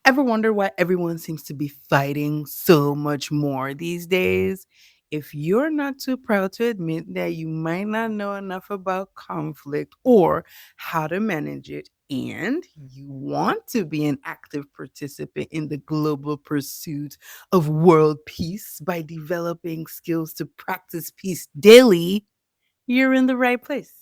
Ever wonder why everyone seems to be fighting so much more these days? If you're not too proud to admit that you might not know enough about conflict or how to manage it, and you want to be an active participant in the global pursuit of world peace by developing skills to practice peace daily, you're in the right place.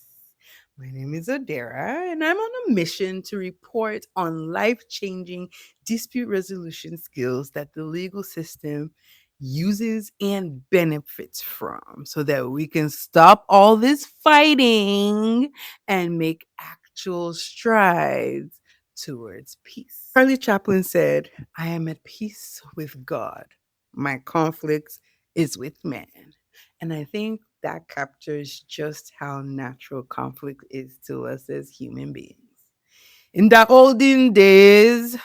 My name is Odera, and I'm on a mission to report on life changing dispute resolution skills that the legal system uses and benefits from so that we can stop all this fighting and make actual strides towards peace. Charlie Chaplin said, I am at peace with God. My conflict is with man. And I think that captures just how natural conflict is to us as human beings. In the olden days,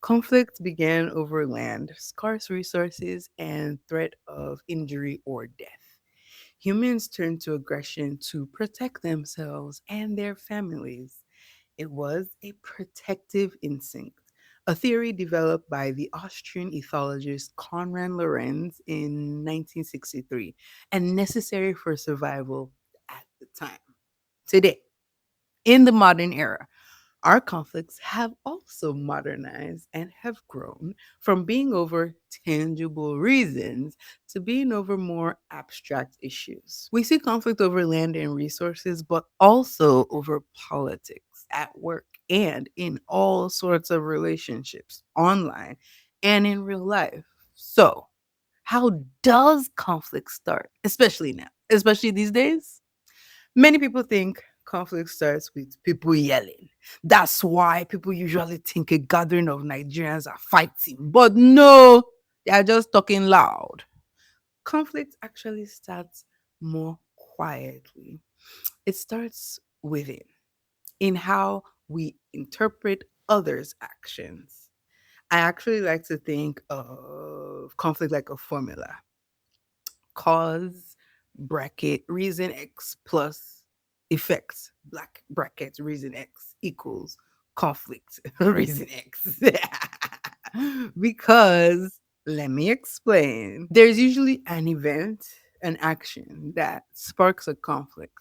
conflict began over land, scarce resources, and threat of injury or death. Humans turned to aggression to protect themselves and their families. It was a protective instinct, a theory developed by the Austrian ethologist Konrad Lorenz in 1963 and necessary for survival at the time. Today, in the modern era, our conflicts have also modernized and have grown from being over tangible reasons to being over more abstract issues. We see conflict over land and resources, but also over politics at work and in all sorts of relationships, online and in real life. So, how does conflict start, especially now, especially these days? Many people think conflict starts with people yelling. That's why people usually think a gathering of Nigerians are fighting. But no, they are just talking loud. Conflict actually starts more quietly. It starts within, in how we interpret others' actions. I actually like to think of conflict like a formula: cause bracket reason X plus effects black bracket reason X equals conflict reason X. Because let me explain. There's usually an event, an action that sparks a conflict.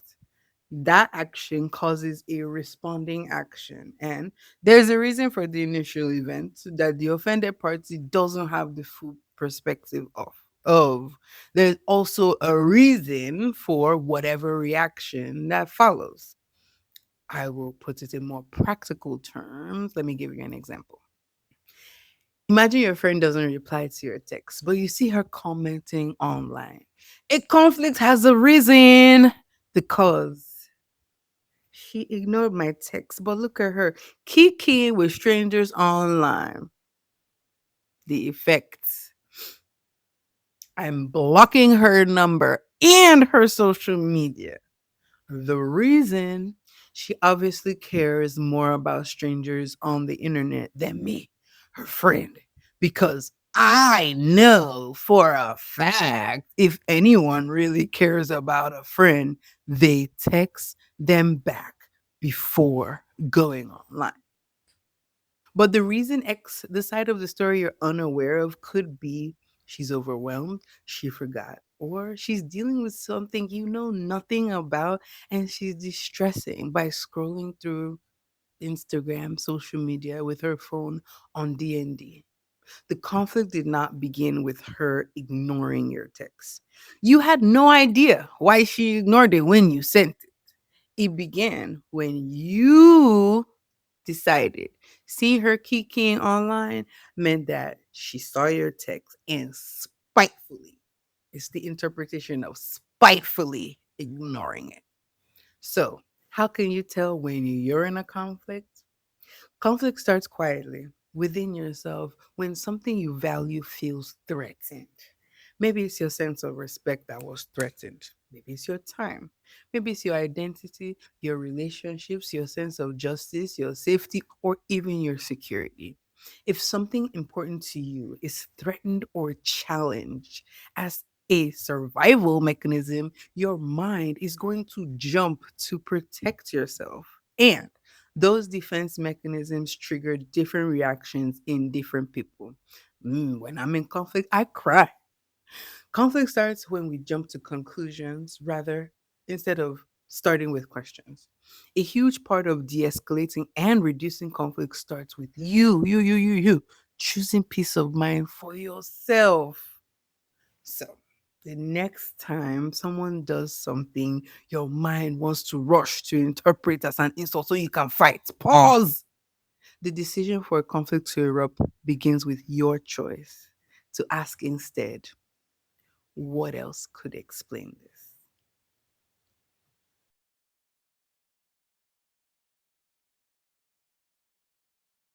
That action causes a responding action. And there's a reason for the initial event that the offended party doesn't have the full perspective of. There's also a reason for whatever reaction that follows. I will put it in more practical terms. Let me give you an example. Imagine your friend doesn't reply to your text, but you see her commenting online. A conflict has a reason. The cause. She ignored my text, but look at her kikiing with strangers online. The effects. I'm blocking her number and her social media. The reason, she obviously cares more about strangers on the internet than me, her friend, because I know for a fact if anyone really cares about a friend, they text them back before going online. But the reason X, the side of the story you're unaware of, could be she's overwhelmed, she forgot, or she's dealing with something you know nothing about and she's distressing by scrolling through Instagram, social media with her phone on DND. The conflict did not begin with her ignoring your text. You had no idea why she ignored it when you sent it. It began when you decided. See her kikiing online meant that she saw your text and spitefully, it's the interpretation of spitefully ignoring it. So, how can you tell when you're in a conflict? Conflict starts quietly within yourself when something you value feels threatened. Maybe it's your sense of respect that was threatened. Maybe it's your time. Maybe it's your identity, your relationships, your sense of justice, your safety, or even your security. If something important to you is threatened or challenged as a survival mechanism, your mind is going to jump to protect yourself. And Those defense mechanisms trigger different reactions in different people. When I'm in conflict, I cry. Conflict starts when we jump to conclusions rather instead of starting with questions. A huge part of de escalating and reducing conflict starts with you choosing peace of mind for yourself. So, the next time someone does something your mind wants to rush to interpret as an insult so you can fight, pause. The decision for a conflict to erupt begins with your choice to ask instead, what else could explain this?